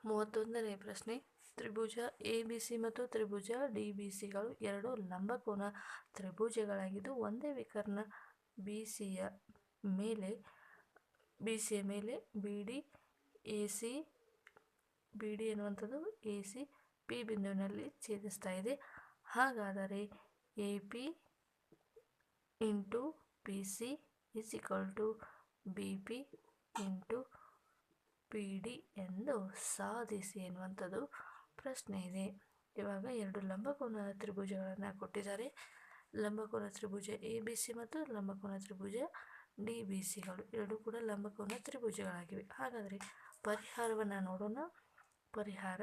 31ನೇ ಪ್ರಶ್ನೆ, ತ್ರಿಭುಜ ABC ಮತ್ತು ತ್ರಿಭುಜ DBCಗಳು ಎರಡು ಲಂಬಕೋನ ತ್ರಿಭುಜಗಳಾಗಿದ್ದು ಒಂದೇ ವಿಕರ್ಣ BCಯ ಮೇಲೆ BD ಎನ್ನುವಂಥದ್ದು AC P ಬಿಂದುವಿನಲ್ಲಿ ಛೇದಿಸ್ತಾ ಇದೆ. ಹಾಗಾದರೆ AP into PC is equal to BP into PD ಎಂದು ಸಾಧಿಸಿ ಎನ್ನುವಂಥದ್ದು ಪ್ರಶ್ನೆ ಇದೆ. ಇವಾಗ ಎರಡು ಲಂಬಕೋನ ತ್ರಿಭುಜಗಳನ್ನು ಕೊಟ್ಟಿದ್ದಾರೆ. ಲಂಬಕೋನ ತ್ರಿಭುಜ ABC ಮತ್ತು ಲಂಬಕೋನ ತ್ರಿಭುಜ DBCಗಳು ಎರಡು ಕೂಡ ಲಂಬಕೋನ ತ್ರಿಭುಜಗಳಾಗಿವೆ. ಹಾಗಾದರೆ ಪರಿಹಾರವನ್ನು ನೋಡೋಣ. ಪರಿಹಾರ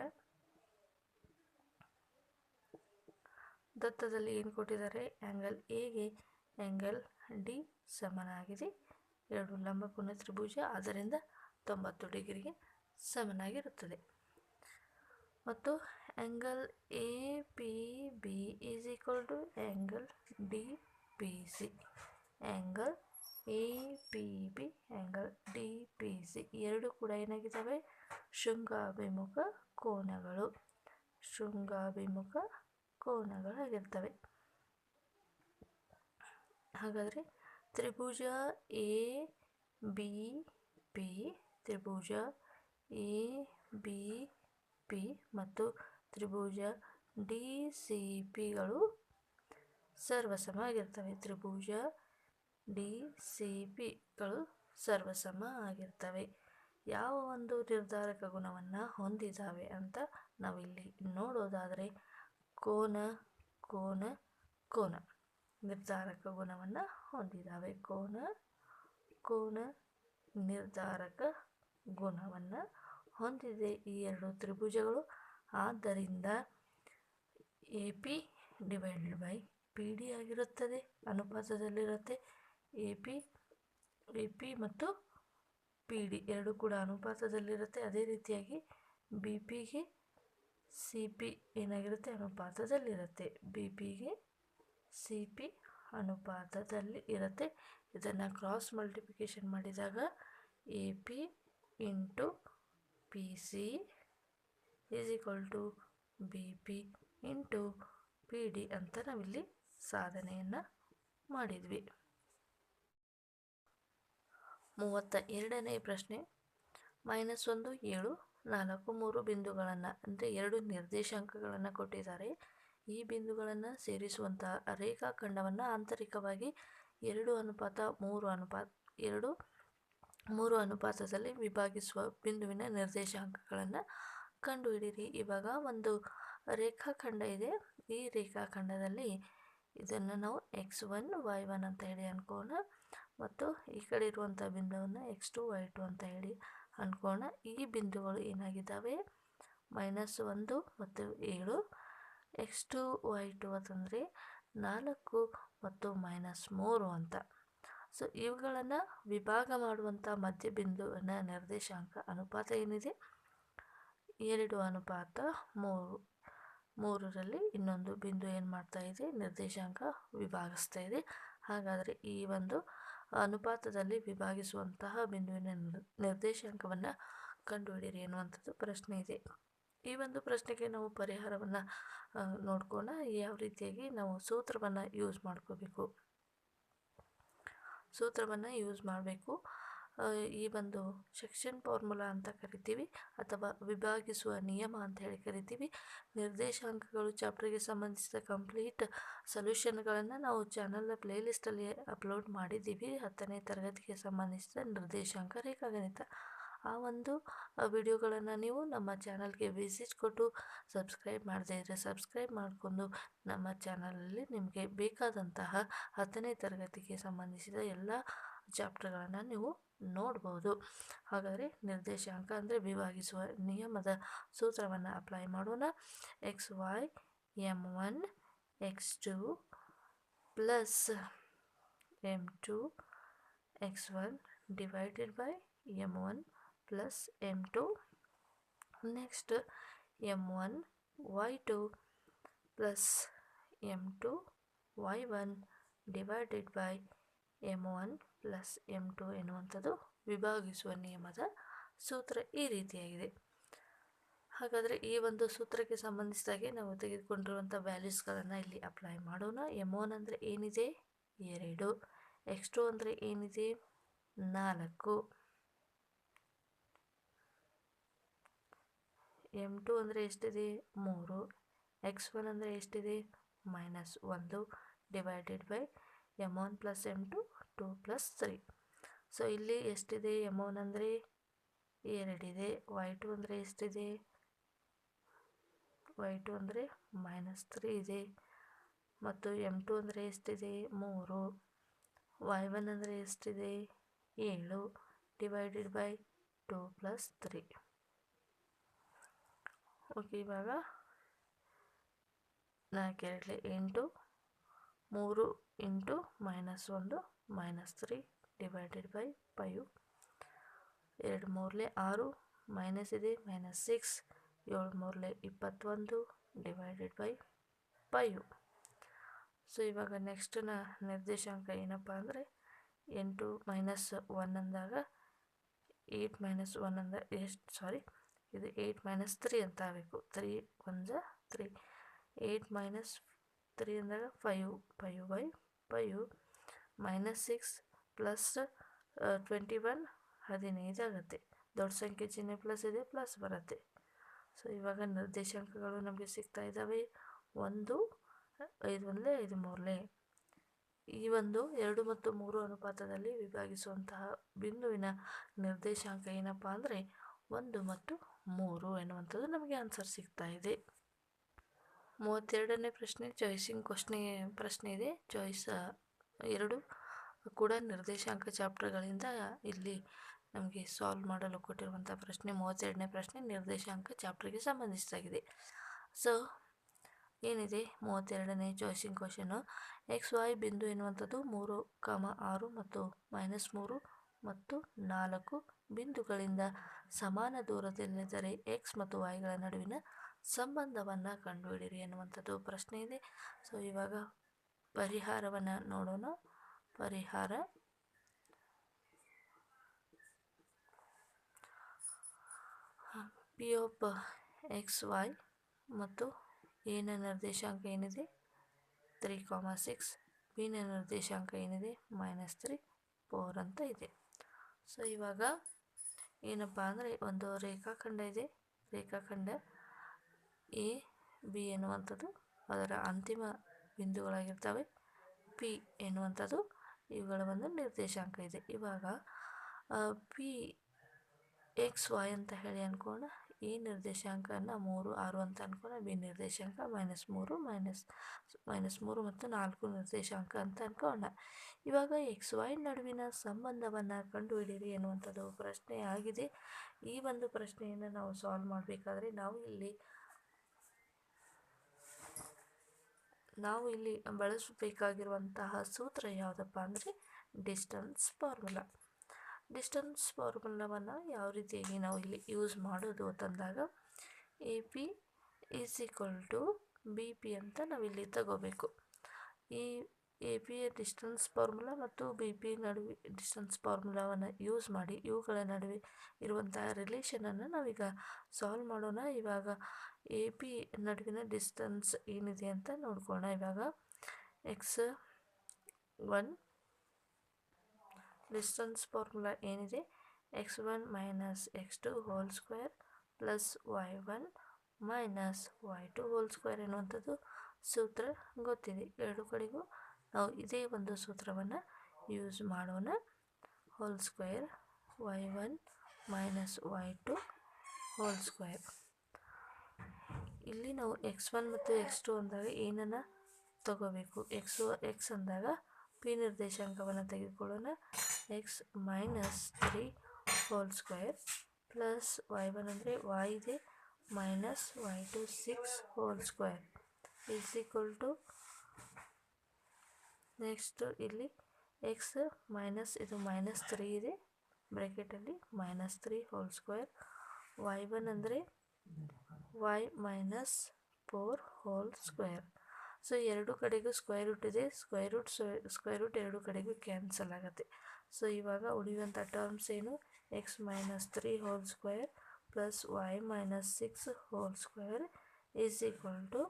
ದತ್ತದಲ್ಲಿ ಏನು ಕೊಟ್ಟಿದ್ದಾರೆ? ಆ್ಯಂಗಲ್ ಎಗೆ ಆ್ಯಂಗಲ್ ಡಿ ಸಮನಾಗಿದೆ. ಎರಡು ಲಂಬಕೋನ ತ್ರಿಭುಜ ಆದ್ದರಿಂದ 90 ಡಿಗ್ರಿಗೆ ಸಮನಾಗಿರುತ್ತದೆ. ಮತ್ತು angle APB is equal to angle DPC. Angle APB angle DPC ಎರಡು ಕೂಡ ಏನಾಗಿದ್ದಾವೆ? ಶೃಂಗಾಭಿಮುಖ ಕೋನಗಳಾಗಿರ್ತವೆ. ಹಾಗಾದರೆ ತ್ರಿಭುಜ ABP ಮತ್ತು ತ್ರಿಭುಜ DCPಗಳು ಸರ್ವಸಮ ಆಗಿರ್ತವೆ. ತ್ರಿಭುಜ DCPಗಳು ಸರ್ವಸಮ ಆಗಿರ್ತವೆ. ಯಾವ ಒಂದು ನಿರ್ಧಾರಕ ಗುಣವನ್ನು ಹೊಂದಿದ್ದಾವೆ ಅಂತ ನಾವಿಲ್ಲಿ ನೋಡೋದಾದರೆ ಕೋನ ನಿರ್ಧಾರಕ ಗುಣವನ್ನು ಹೊಂದಿದ್ದಾವೆ. ಕೋನ ನಿರ್ಧಾರಕ ಗುಣವನ್ನು ಹೊಂದಿದೆ ಈ ಎರಡು ತ್ರಿಭುಜಗಳು. ಆದ್ದರಿಂದ AP ಡಿವೈಡೆಡ್ ಬೈ PD ಆಗಿರುತ್ತದೆ, ಅನುಪಾತದಲ್ಲಿರುತ್ತೆ. AP ಮತ್ತು PD ಎರಡು ಕೂಡ ಅನುಪಾತದಲ್ಲಿರುತ್ತೆ. ಅದೇ ರೀತಿಯಾಗಿ BPಗೆ CP ಏನಾಗಿರುತ್ತೆ? ಅನುಪಾತದಲ್ಲಿರುತ್ತೆ. BPಗೆ CP ಅನುಪಾತದಲ್ಲಿ ಇರುತ್ತೆ. ಇದನ್ನು ಕ್ರಾಸ್ ಮಲ್ಟಿಪ್ಲಿಕೇಶನ್ ಮಾಡಿದಾಗ AP into PC is equal to BP into PD ಅಂತ ನಾವಿಲ್ಲಿ ಸಾಧನೆಯನ್ನು ಮಾಡಿದ್ವಿ. 32ನೇ ಪ್ರಶ್ನೆ, -1, 7, 4, 3 ಬಿಂದುಗಳನ್ನು ಅಂದರೆ ಎರಡು ನಿರ್ದೇಶಾಂಕಗಳನ್ನು ಕೊಟ್ಟಿದ್ದಾರೆ. ಈ ಬಿಂದುಗಳನ್ನು ಸೇರಿಸುವಂತಹ ರೇಖಾಖಂಡವನ್ನು ಆಂತರಿಕವಾಗಿ 2:3 ಅನುಪಾತದಲ್ಲಿ ವಿಭಾಗಿಸುವ ಬಿಂದುವಿನ ನಿರ್ದೇಶಾಂಕಗಳನ್ನು ಕಂಡುಹಿಡಿಯಿರಿ. ಇವಾಗ ಒಂದು ರೇಖಾಖಂಡ ಇದೆ. ಈ ರೇಖಾಖಂಡದಲ್ಲಿ ಇದನ್ನು ನಾವು x1 y1 ಅಂತ ಹೇಳಿ ಅನ್ಕೋಣ, ಮತ್ತು ಈ ಕಡೆ ಇರುವಂಥ ಬಿಂದುವನ್ನು x2 y2 ಅಂತ ಹೇಳಿ ಅನ್ಕೋಣ. ಈ ಬಿಂದುಗಳು ಏನಾಗಿದ್ದಾವೆ? -1 ಮತ್ತು 7, x2 y2 ಅಂತಂದರೆ 4 ಮತ್ತು -3 ಅಂತ. ಸೊ ಇವುಗಳನ್ನು ವಿಭಾಗ ಮಾಡುವಂಥ ಮಧ್ಯ ಬಿಂದುವಿನ ನಿರ್ದೇಶಾಂಕ ಅನುಪಾತ ಏನಿದೆ? 2:3 ಇನ್ನೊಂದು ಬಿಂದು ಏನು ಮಾಡ್ತಾ ಇದೆ? ನಿರ್ದೇಶಾಂಕ ವಿಭಾಗಿಸ್ತಾ ಇದೆ. ಹಾಗಾದರೆ ಈ ಒಂದು ಅನುಪಾತದಲ್ಲಿ ವಿಭಾಗಿಸುವಂತಹ ಬಿಂದುವಿನ ನಿರ್ದೇಶಾಂಕವನ್ನು ಕಂಡುಹಿಡಿಯಿರಿ ಎನ್ನುವಂಥದ್ದು ಪ್ರಶ್ನೆ ಇದೆ. ಈ ಒಂದು ಪ್ರಶ್ನೆಗೆ ನಾವು ಪರಿಹಾರವನ್ನು ನೋಡ್ಕೋಣ. ಯಾವ ರೀತಿಯಾಗಿ ನಾವು ಸೂತ್ರವನ್ನು ಯೂಸ್ ಮಾಡಬೇಕು. ಈ ಒಂದು ಸೆಕ್ಷನ್ ಫಾರ್ಮುಲಾ ಅಂತ ಕರಿತೀವಿ, ಅಥವಾ ವಿಭಾಗಿಸುವ ನಿಯಮ ಅಂತ ಹೇಳಿ ಕರಿತೀವಿ. ನಿರ್ದೇಶಾಂಕಗಳು ಚಾಪ್ಟರ್ಗೆ ಸಂಬಂಧಿಸಿದ ಕಂಪ್ಲೀಟ್ ಸೊಲ್ಯೂಷನ್ಗಳನ್ನು ನಾವು ಚಾನಲ್ನ ಪ್ಲೇಲಿಸ್ಟಲ್ಲಿ ಅಪ್ಲೋಡ್ ಮಾಡಿದ್ದೀವಿ. 10ನೇ ತರಗತಿಗೆ ಸಂಬಂಧಿಸಿದ ನಿರ್ದೇಶಾಂಕ ರೇಖಾಗಣಿತ. ಆ ಒಂದು ವಿಡಿಯೋಗಳನ್ನು ನೀವು ನಮ್ಮ ಚಾನಲ್ಗೆ ವಿಸಿಟ್ ಕೊಟ್ಟು ಸಬ್ಸ್ಕ್ರೈಬ್ ಮಾಡದೇ ಇದ್ದರೆ ಸಬ್ಸ್ಕ್ರೈಬ್ ಮಾಡಿಕೊಂಡು ನಮ್ಮ ಚಾನಲಲ್ಲಿ ನಿಮಗೆ ಬೇಕಾದಂತಹ 10ನೇ ತರಗತಿಗೆ ಸಂಬಂಧಿಸಿದ ಎಲ್ಲ ಚಾಪ್ಟರ್ಗಳನ್ನು ನೀವು ನೋಡ್ಬೋದು. ಹಾಗಾದರೆ ನಿರ್ದೇಶಾಂಕ ಅಂದರೆ ವಿಭಾಗಿಸುವ ನಿಯಮದ ಸೂತ್ರವನ್ನು ಅಪ್ಲೈ ಮಾಡೋಣ. xy m1 x2 plus m2 x1 divided by m1 plus m2. Next m1 y2 plus m2 y1 divided by m1 plus m2 ಎನ್ನುವಂಥದ್ದು ವಿಭಾಗಿಸುವ ನಿಯಮದ ಸೂತ್ರ ಈ ರೀತಿಯಾಗಿದೆ. ಹಾಗಾದರೆ ಈ ಒಂದು ಸೂತ್ರಕ್ಕೆ ಸಂಬಂಧಿಸಿದಾಗೆ ನಾವು ತೆಗೆದುಕೊಂಡಿರುವಂಥ ವ್ಯಾಲ್ಯೂಸ್ಗಳನ್ನು ಇಲ್ಲಿ ಅಪ್ಲೈ ಮಾಡೋಣ. M1 ಅಂದರೆ ಏನಿದೆ 2, X2 ಅಂದರೆ ಏನಿದೆ 4, M2 ಅಂದರೆ ಎಷ್ಟಿದೆ 3, X1 ಅಂದರೆ ಎಷ್ಟಿದೆ -1 divided by M1 + M2 2 + 3. So ಇಲ್ಲಿ ಎಷ್ಟಿದೆ M1 ಅಂದರೆ 2 ಇದೆ, Y2 ಅಂದರೆ ಎಷ್ಟಿದೆ Y2 ಅಂದರೆ -3 ಇದೆ, ಮತ್ತು M2 ಅಂದರೆ ಎಷ್ಟಿದೆ 3, Y1 ಅಂದರೆ ಎಷ್ಟಿದೆ 7 ಡಿವೈಡೆಡ್ ಬೈ 2 + 3. ಓಕೆ, ಇವಾಗ 4 8, 3 ಇಂಟು -1 -3 ಡಿವೈಡೆಡ್ ಬೈ 5, 2 3 6 ಮೈನಸ್ ಇದೆ -6, 7 3 21 ಡಿವೈಡೆಡ್ ಬೈ 5. ಸೊ ಇವಾಗ ನೆಕ್ಸ್ಟ್ ನಿರ್ದೇಶಾಂಕ ಏನಪ್ಪ ಅಂದರೆ 8 - 1 ಅಂದಾಗ 8 - 1 ಅಂದ ಇದು 8 - 3 ಅಂತ ಆಗಬೇಕು. 3 1 3, 8 - 3 ಅಂದಾಗ 5 5 ಬೈ 5, -6 + 21 15 ಆಗುತ್ತೆ. ದೊಡ್ಡ ಸಂಖ್ಯೆ ಚಿಹ್ನೆ ಪ್ಲಸ್ ಇದೆ, ಪ್ಲಸ್ ಬರುತ್ತೆ. ಸೊ ಇವಾಗ ನಿರ್ದೇಶಾಂಕಗಳು ನಮಗೆ ಸಿಗ್ತಾ ಇದ್ದಾವೆ. 1 5 1 5 3. ಈ ಒಂದು 2 ಮತ್ತು 3 ಅನುಪಾತದಲ್ಲಿ ವಿಭಾಗಿಸುವಂತಹ ಬಿಂದುವಿನ ನಿರ್ದೇಶಾಂಕ ಏನಪ್ಪ ಅಂದರೆ 1 ಮತ್ತು 3 ಎನ್ನುವಂಥದ್ದು ನಮಗೆ ಆನ್ಸರ್ ಸಿಗ್ತಾ ಇದೆ. 32ನೇ ಪ್ರಶ್ನೆ ಚಾಯ್ಸಿಂಗ್ ಪ್ರಶ್ನೆ ಇದೆ. ಚಾಯ್ಸ್ 2 ಕೂಡ ನಿರ್ದೇಶಾಂಕ ಚಾಪ್ಟರ್ಗಳಿಂದ ಇಲ್ಲಿ ನಮಗೆ ಸಾಲ್ವ್ ಮಾಡಲು ಕೊಟ್ಟಿರುವಂಥ ಪ್ರಶ್ನೆ. 32ನೇ ಪ್ರಶ್ನೆ ನಿರ್ದೇಶಾಂಕ ಚಾಪ್ಟರ್ಗೆ ಸಂಬಂಧಿಸಿದಾಗಿದೆ. ಸೊ ಏನಿದೆ 32ನೇ ಚಾಯ್ಸಿಂಗ್ ಕ್ವಶನು, XY ಬಿಂದು ಎನ್ನುವಂಥದ್ದು 3, 6 ಮತ್ತು -3 ಮತ್ತು 4 ಬಿಂದುಗಳಿಂದ ಸಮಾನ ದೂರದಲ್ಲಿದ್ದರೆ X ಮತ್ತು Yಗಳ ನಡುವಿನ ಸಂಬಂಧವನ್ನು ಕಂಡುಹಿಡಿಯಿರಿ ಎನ್ನುವಂಥದ್ದು ಪ್ರಶ್ನೆ ಇದೆ. ಸೊ ಇವಾಗ ಪರಿಹಾರವನ್ನು ನೋಡೋಣ. ಪರಿಹಾರ P of XY ಮತ್ತು ಎನ ನಿರ್ದೇಶಾಂಕ ಏನಿದೆ 3, 6, ಬಿನ ನಿರ್ದೇಶಾಂಕ ಏನಿದೆ -3, 4 ಅಂತ ಇದೆ. ಸೊ ಇವಾಗ ಏನಪ್ಪ ಅಂದರೆ ಒಂದು ರೇಖಾಖಂಡ ಇದೆ. ರೇಖಾಖಂಡ ಎ ಬಿ ಎನ್ನುವಂಥದ್ದು ಅದರ ಅಂತಿಮ ಬಿಂದುಗಳಾಗಿರ್ತವೆ. ಪಿ ಎನ್ನುವಂಥದ್ದು ಇವುಗಳ ಒಂದು ನಿರ್ದೇಶಾಂಕ ಇದೆ. ಇವಾಗ ಪಿ XY ಅಂತ ಹೇಳಿ ಅಂದ್ಕೋಣ. ಈ ನಿರ್ದೇಶಾಂಕನ 3, 6 ಅಂತ ಅಂದ್ಕೋಣ. ಬಿ ನಿರ್ದೇಶಾಂಕ -3 ಮತ್ತು 4 ನಿರ್ದೇಶಾಂಕ ಅಂತ ಅಂದ್ಕೋಣ. ಇವಾಗ XY ನಡುವಿನ ಸಂಬಂಧವನ್ನು ಕಂಡುಹಿಡಿಯಿರಿ ಎನ್ನುವಂಥದ್ದು ಪ್ರಶ್ನೆ ಆಗಿದೆ. ಈ ಒಂದು ಪ್ರಶ್ನೆಯನ್ನು ನಾವು ಸಾಲ್ವ್ ಮಾಡಬೇಕಾದ್ರೆ ನಾವು ಇಲ್ಲಿ ಬಳಸಬೇಕಾಗಿರುವಂತಹ ಸೂತ್ರ ಯಾವುದಪ್ಪ ಅಂದರೆ ಡಿಸ್ಟನ್ಸ್ ಫಾರ್ಮುಲಾ. ಡಿಸ್ಟನ್ಸ್ ಫಾರ್ಮುಲಾವನ್ನು ಯಾವ ರೀತಿಯಾಗಿ ನಾವು ಇಲ್ಲಿ ಯೂಸ್ ಮಾಡೋದು ಅಂತಂದಾಗ AP = BP ಅಂತ ನಾವಿಲ್ಲಿ ತಗೋಬೇಕು. ಈ AP ಡಿಸ್ಟನ್ಸ್ ಫಾರ್ಮುಲಾ ಮತ್ತು BP ನಡುವೆ ಡಿಸ್ಟನ್ಸ್ ಫಾರ್ಮುಲಾವನ್ನು ಯೂಸ್ ಮಾಡಿ ಇವುಗಳ ನಡುವೆ ಇರುವಂತಹ ರಿಲೇಷನನ್ನು ನಾವೀಗ ಸಾಲ್ವ್ ಮಾಡೋಣ. ಇವಾಗ AP ನಡುವಿನ ಡಿಸ್ಟನ್ಸ್ ಏನಿದೆ ಅಂತ ನೋಡ್ಕೊಳ್ಳೋಣ. ಇವಾಗ X1 ಡಿಸ್ಟನ್ಸ್ ಫಾರ್ಮುಲಾ ಏನಿದೆ X1 - X2 hole square plus Y1 - Y2 whole square ಎನ್ನುವಂಥದ್ದು ಸೂತ್ರ ಗೊತ್ತಿದೆ. ಎರಡು ಕಡೆಗೂ ನಾವು ಇದೇ ಒಂದು ಸೂತ್ರವನ್ನು ಯೂಸ್ ಮಾಡೋಣ. Whole square Y1 - Y2 whole square. ಇಲ್ಲಿ ನಾವು X1 ಮತ್ತು X2 ಅಂದಾಗ ಏನನ್ನು ತಗೋಬೇಕು? X ಅಂದಾಗ P ನಿರ್ದೇಶಾಂಕವನ್ನು ತೆಗೆದುಕೊಳ್ಳೋಣ. X - 3 whole square plus Y1 ಅಂದರೆ Y ಇದೆ -Y2 6 ಹೋಲ್ ಸ್ಕ್ವೇರ್ = ನೆಕ್ಸ್ಟ್ ಇಲ್ಲಿ X ಇದು -3 ಇದೆ ಬ್ರ್ಯಾಕೆಟಲ್ಲಿ -3 ಹೋಲ್ ಸ್ಕ್ವೇರ್. Y1 ಅಂದರೆ Y -4 ಹೋಲ್ ಸ್ಕ್ವೇರ್. ಸೊ ಎರಡು ಕಡೆಗೂ ಸ್ಕ್ವೇರ್ ರೂಟ್ ಇದೆ. ಸ್ಕ್ವೇರ್ ರೂಟ್ ಎರಡು ಕಡೆಗೂ ಕ್ಯಾನ್ಸಲ್ ಆಗುತ್ತೆ. ಸೊ ಇವಾಗ ಉಳಿಯುವಂಥ ಟರ್ಮ್ಸ್ ಏನು? X - 3 whole square plus Y minus 6 whole square is equal to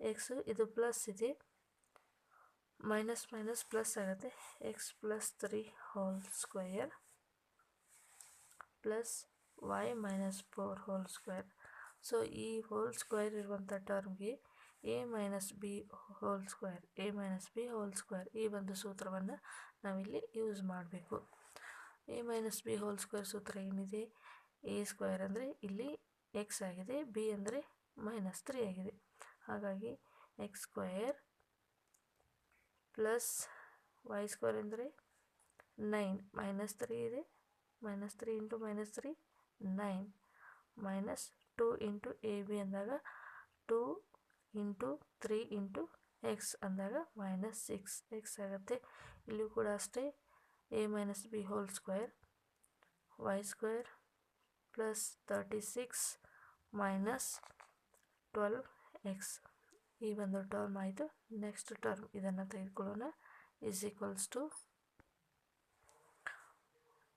X, ಇದು ಪ್ಲಸ್ ಇದೆ, ಮೈನಸ್ ಮೈನಸ್ ಪ್ಲಸ್ ಆಗುತ್ತೆ, X plus 3 whole square plus Y minus 4 whole square. So ಈ ಹೋಲ್ ಸ್ಕ್ವೇರ್ ಇರುವಂಥ ಟರ್ಮ್ಗೆ A minus B whole square ಈ ಒಂದು ಸೂತ್ರವನ್ನು ನಾವಿಲ್ಲಿ ಯೂಸ್ ಮಾಡಬೇಕು. A minus B whole square ಸೂತ್ರ ಏನಿದೆ, ಎ ಸ್ಕ್ವೇರ್ ಅಂದರೆ ಇಲ್ಲಿ ಎಕ್ಸ್ ಆಗಿದೆ, ಬಿ ಅಂದರೆ ಮೈನಸ್ 3 ಆಗಿದೆ. ಹಾಗಾಗಿ x square plus y square ಅಂದರೆ 9, ಮೈನಸ್ 3 ಇದೆ, minus 3 into minus 3 9, minus 2 into a b ಅಂದಾಗ 2 ಇಂಟು 3 ಇಂಟು ಎಕ್ಸ್ ಅಂದಾಗ ಮೈನಸ್ 6 ಎಕ್ಸ್ ಆಗುತ್ತೆ. ಇಲ್ಲಿಯೂ ಕೂಡ ಅಷ್ಟೇ, a minus B whole square y square plus 36 minus 12 x, ಈ ಒಂದು ಟರ್ಮ್ ಆಯಿತು. ನೆಕ್ಸ್ಟ್ ಟರ್ಮ್ ಇದನ್ನು ತೆಗೆದುಕೊಳ್ಳೋಣ, ಈಸ್ ಈಕ್ವಲ್ಸ್ ಟು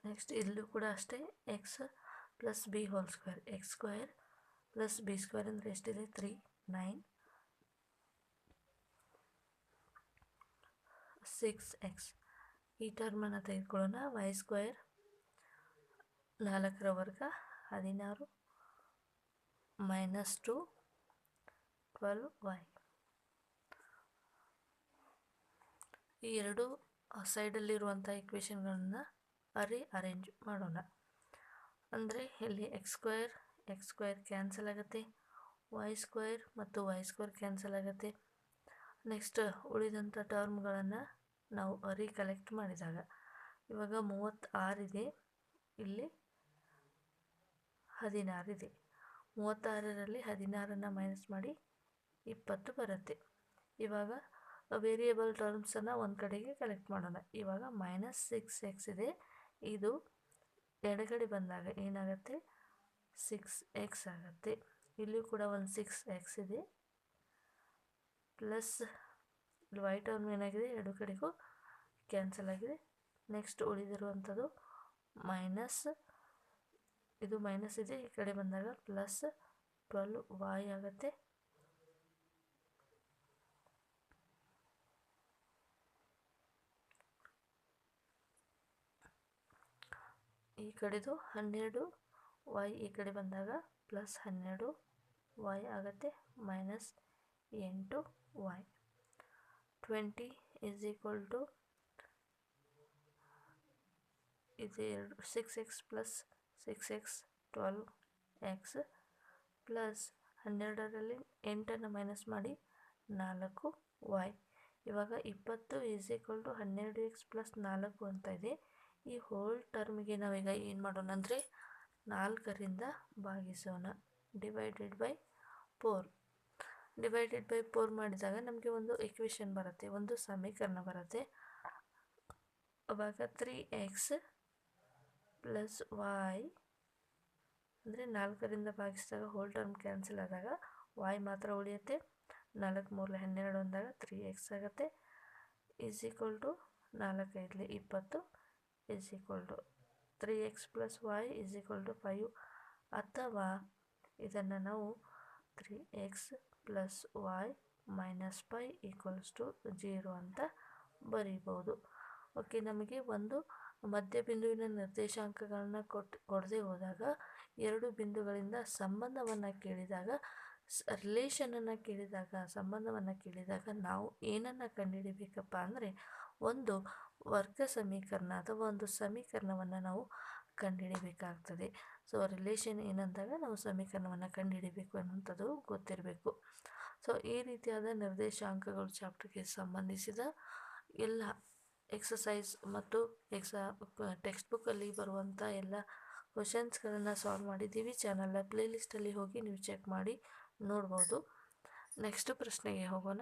ನೆಕ್ಸ್ಟ್ ಇಲ್ಲೂ ಕೂಡ ಅಷ್ಟೇ X plus B whole square, X square plus B square ಅಂದರೆ ಎಷ್ಟಿದೆ 3 9 6 ಎಕ್ಸ್. ಈ ಟರ್ಮನ್ನು ತೆಗೆದುಕೊಳ್ಳೋಣ, ವೈ ಸ್ಕ್ವೇರ್ 4ರ ವರ್ಗ 16 ಮೈನಸ್ 2 12 ವೈ. ಈ ಎರಡು ಸೈಡಲ್ಲಿರುವಂಥ ಇಕ್ವೇಷನ್ಗಳನ್ನು ಅರೇಂಜ್ ಮಾಡೋಣ. ಅಂದರೆ ಇಲ್ಲಿ ಎಕ್ಸ್ ಸ್ಕ್ವೇರ್ ಕ್ಯಾನ್ಸಲ್ ಆಗುತ್ತೆ, ವೈ ಸ್ಕ್ವೇರ್ ಮತ್ತು ವೈ ಸ್ಕ್ವೇರ್ ಕ್ಯಾನ್ಸಲ್ ಆಗುತ್ತೆ. ನೆಕ್ಸ್ಟ್ ಉಳಿದಂಥ ಟರ್ಮ್ಗಳನ್ನು ನಾವು ಕಲೆಕ್ಟ್ ಮಾಡಿದಾಗ ಇವಾಗ 36 ಇದೆ, ಇಲ್ಲಿ 16 ಇದೆ. 36ರಲ್ಲಿ 16ನ್ನು ಮೈನಸ್ ಮಾಡಿ 20 ಬರುತ್ತೆ. ಇವಾಗ ವೇರಿಯೇಬಲ್ ಟರ್ಮ್ಸನ್ನು ಒಂದು ಕಡೆಗೆ ಕಲೆಕ್ಟ್ ಮಾಡೋಣ. ಇವಾಗ ಮೈನಸ್ 6 ಎಕ್ಸ್ ಇದೆ, ಇದು ಎಡಗಡೆ ಬಂದಾಗ ಏನಾಗುತ್ತೆ 6 ಎಕ್ಸ್ ಆಗುತ್ತೆ. ಇಲ್ಲಿಯೂ ಕೂಡ ಒಂದು 6 ಎಕ್ಸ್ ಇದೆ, ಪ್ಲಸ್ ವೈ ಟರ್ಮ್ ಏನಾಗಿದೆ ಎರಡು ಕಡೆಗೂ ಕ್ಯಾನ್ಸಲ್ ಆಗಿದೆ. ನೆಕ್ಸ್ಟ್ ಉಳಿದಿರುವಂಥದ್ದು ಮೈನಸ್, ಇದು ಮೈನಸ್ ಇದೆ, ಈ ಕಡೆ ಬಂದಾಗ ಪ್ಲಸ್ 12 ವೈ ಆಗುತ್ತೆ. ಈ ಕಡೆದು 12 ವೈ ಈ ಕಡೆ ಬಂದಾಗ ಪ್ಲಸ್ 12 ವೈ ಆಗುತ್ತೆ, minus 8 Y. 20 is equal to ಇದು 6x plus 6x 12 X plus 12ರಲ್ಲಿ 8ನ್ನು ಮೈನಸ್ ಮಾಡಿ 4 ವೈ. ಇವಾಗ 20 is equal to 12x plus 4 ಅಂತ ಇದೆ. ಈ ಹೋಲ್ ಟರ್ಮಿಗೆ ನಾವೀಗ ಏನು ಮಾಡೋಣ ಅಂದರೆ 4ರಿಂದ ಭಾಗಿಸೋಣ, ಡಿವೈಡೆಡ್ ಬೈ 4 ಮಾಡಿದಾಗ ನಮಗೆ ಒಂದು ಇಕ್ವೇಷನ್ ಬರುತ್ತೆ, ಒಂದು ಸಮೀಕರಣ ಬರುತ್ತೆ. ಅವಾಗ 3x ಪ್ಲಸ್ ವೈ ಅಂದರೆ 4ರಿಂದ ಭಾಗಿಸಿದಾಗ ಹೋಲ್ ಟರ್ಮ್ ಕ್ಯಾನ್ಸಲ್ ಆದಾಗ ವೈ ಮಾತ್ರ ಉಳಿಯುತ್ತೆ. 4 3 12 ಅಂದಾಗ 3x ಆಗುತ್ತೆ, is equal to 4 5 20 is equal to 3x plus y is equal to 5. ಅಥವಾ ಇದನ್ನು ನಾವು 3x plus Y minus 5 equals to 0 ಅಂತ ಬರೀಬೋದು. ಓಕೆ, ನಮಗೆ ಒಂದು ಮಧ್ಯಬಿಂದುವಿನ ನಿರ್ದೇಶಾಂಕಗಳನ್ನ ಕೊಡದೆ ಹೋದಾಗ ಎರಡು ಬಿಂದುಗಳಿಂದ ಸಂಬಂಧವನ್ನು ಕೇಳಿದಾಗ ಸಂಬಂಧವನ್ನು ಕೇಳಿದಾಗ ನಾವು ಏನನ್ನು ಕಂಡುಹಿಡಿಬೇಕಪ್ಪ ಅಂದರೆ ಒಂದು ವರ್ಗ ಸಮೀಕರಣ ಅಥವಾ ಒಂದು ಸಮೀಕರಣವನ್ನು ನಾವು ಕಂಡುಹಿಡಿಬೇಕಾಗ್ತದೆ. ಸೊ ರಿಲೇಷನ್ ಏನಂದಾಗ ನಾವು ಸಮೀಕರಣವನ್ನು ಕಂಡುಹಿಡಿಬೇಕು ಅನ್ನುವಂಥದ್ದು ಗೊತ್ತಿರಬೇಕು. ಸೊ ಈ ರೀತಿಯಾದ ನಿರ್ದೇಶಾಂಕಗಳು ಚಾಪ್ಟರ್ಗೆ ಸಂಬಂಧಿಸಿದ ಎಲ್ಲ ಎಕ್ಸಸೈಸ್ ಮತ್ತು ಟೆಕ್ಸ್ಟ್ ಬುಕ್ಕಲ್ಲಿ ಬರುವಂಥ ಎಲ್ಲ ಕ್ವಶನ್ಸ್ಗಳನ್ನು ಸಾಲ್ವ್ ಮಾಡಿದ್ದೀವಿ. ಚಾನಲ್ನ ಪ್ಲೇಲಿಸ್ಟಲ್ಲಿ ಹೋಗಿ ನೀವು ಚೆಕ್ ಮಾಡಿ ನೋಡ್ಬೋದು. ನೆಕ್ಸ್ಟ್ ಪ್ರಶ್ನೆಗೆ ಹೋಗೋಣ.